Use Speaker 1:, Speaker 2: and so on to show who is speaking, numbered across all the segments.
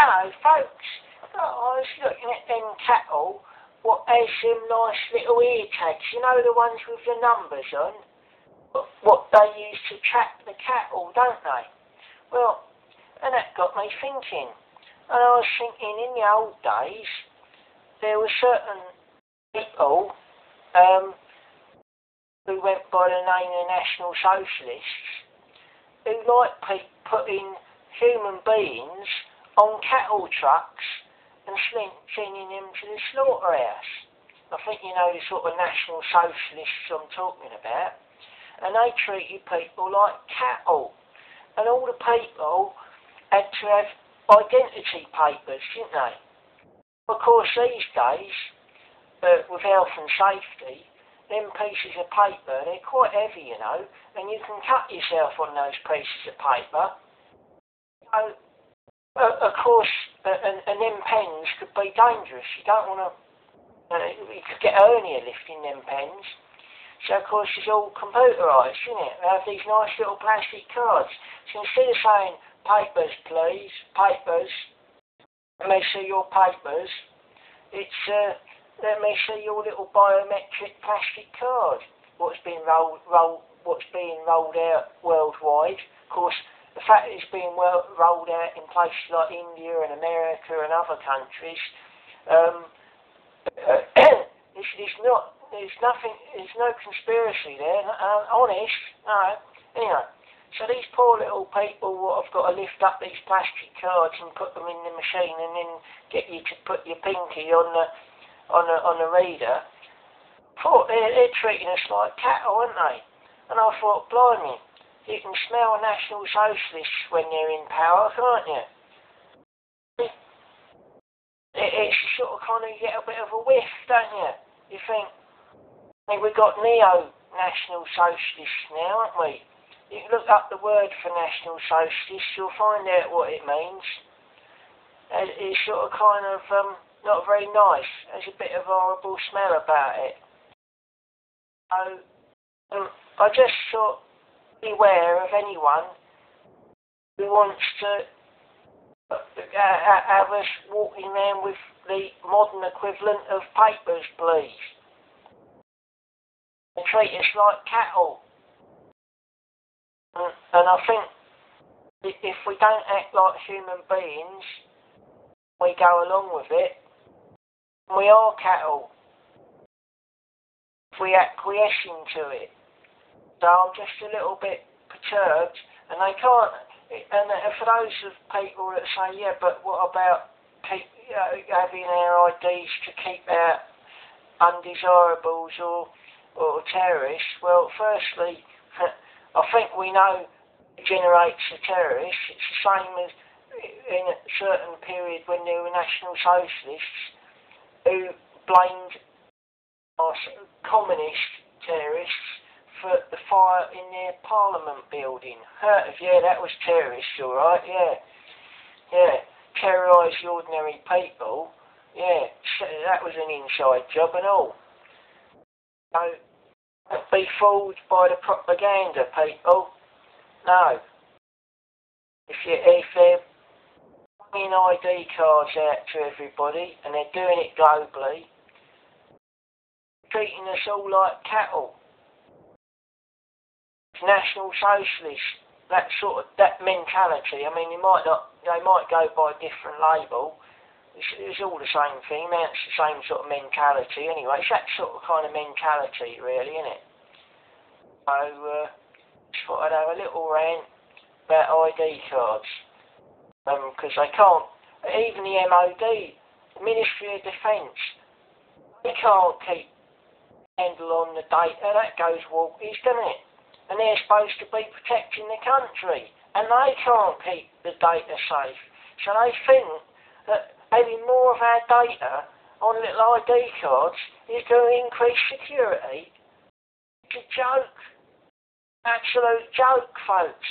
Speaker 1: Hello, folks. I was looking at them cattle, what has them nice little ear tags, you know, the ones with the numbers on, what they use to track the cattle, don't they? Well, and that got me thinking. And I was thinking, in the old days, there were certain people who went by the name of National Socialists who liked putting human beings on cattle trucks and sending them to the slaughterhouse. I think you know the sort of National Socialists I'm talking about. And they treated people like cattle. And all the people had to have identity papers, didn't they? Of course, these days, with health and safety, them pieces of paper, they're quite heavy, you know, and you can cut yourself on those pieces of paper. So, of course, and them pens could be dangerous. You don't want to, you could get hernia lifting them pens. So, of course, it's all computerised, isn't it? They have these nice little plastic cards. So instead of saying, papers, please, papers, let me see your papers, it's, let me see your little biometric plastic card. What's being rolled out worldwide. Of course, the fact that it's being rolled out in places like India and America and other countries, there's no conspiracy there, honest, no. Anyway, so these poor little people what have got to lift up these plastic cards and put them in the machine and then get you to put your pinky on the reader, thought they're treating us like cattle, aren't they? And I thought, blimey, you can smell National Socialists when they're in power, can't you? It's sort of kind of, you get a bit of a whiff, don't you? You think, we've got neo-National Socialists now, haven't we? You can look up the word for National Socialist, you'll find out what it means. It's sort of kind of not very nice. There's a bit of horrible smell about it. So, I just thought, beware of anyone who wants to have us walking around with the modern equivalent of papers, please. They treat us like cattle. And I think if we don't act like human beings, we go along with it, we are cattle. If we acquiesce into it. So I'm just a little bit perturbed, and they can't. And for those of people that say, yeah, but what about having our IDs to keep out undesirables or terrorists? Well, firstly, I think we know it generates the terrorists. It's the same as in a certain period when there were National Socialists who blamed communist terrorists for the fire in their Parliament building. Yeah, that was terrorists, all right. Yeah, terrorise the ordinary people. Yeah, that was an inside job and all. So, don't be fooled by the propaganda, people. No. If they're bringing ID cards out to everybody and they're doing it globally, treating us all like cattle. National Socialist, that mentality. I mean, they might go by a different label. It's all the same thing. It's the same sort of mentality anyway. It's that sort of kind of mentality, really, isn't it? So, just thought I'd have a little rant about ID cards, because they can't. Even the MOD, the Ministry of Defence, they can't keep handle on the data. That goes walkies, doesn't it? And they're supposed to be protecting the country, and they can't keep the data safe. So they think that having more of our data on little ID cards is going to increase security. It's a joke. Absolute joke, folks.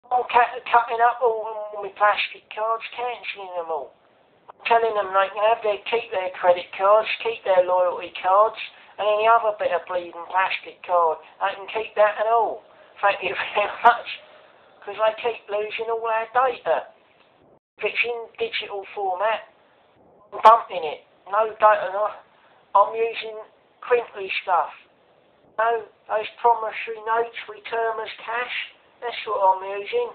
Speaker 1: I'm cutting up all my plastic cards, cancelling them all. I'm telling them they can keep their credit cards, keep their loyalty cards, and any other bit of bleeding plastic card, they can keep that and all. Thank you very much, because they keep losing all our data. If it's in digital format, I'm dumping it. No data. No, I'm using crinkly stuff. No, those promissory notes we term as cash. That's what I'm using.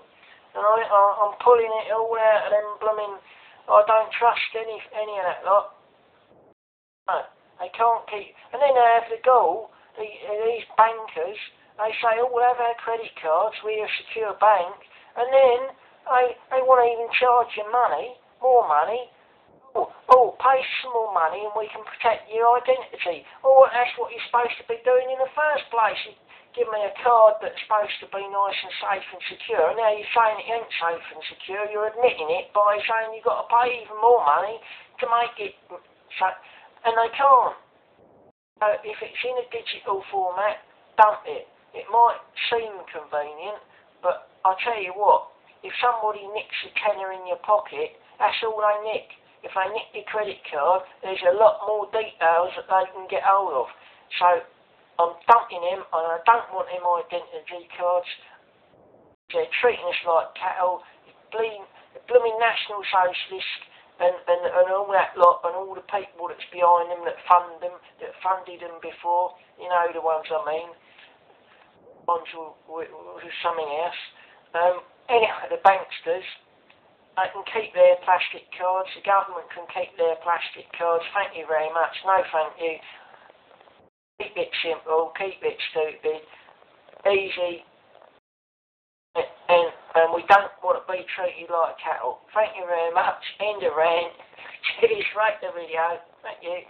Speaker 1: And I'm pulling it all out of them blooming. I don't trust any of that lot. No, they can't keep. And then they have the goal. These bankers. They say, oh, we'll have our credit cards. We're a secure bank. And then they want to even charge you money, more money. Oh, pay some more money and we can protect your identity. Oh, that's what you're supposed to be doing in the first place. You give me a card that's supposed to be nice and safe and secure. And now you're saying it ain't safe and secure. You're admitting it by saying you've got to pay even more money to make it so. And they can't. So if it's in a digital format, dump it. It might seem convenient, but I'll tell you what, if somebody nicks a tenner in your pocket, that's all they nick. If they nick your credit card, there's a lot more details that they can get hold of. So I'm dumping them, and I don't want them identity cards. They're treating us like cattle. The blooming National Socialist and all that lot, and all the people that's behind them that funded them before. You know the ones I mean. Ones with something else. Anyway, the banksters. They can keep their plastic cards. The government can keep their plastic cards. Thank you very much. No, thank you. Keep it simple. Keep it stupid. Easy. And we don't want to be treated like cattle. Thank you very much. End of rant. Cheers. Rate the video. Thank you.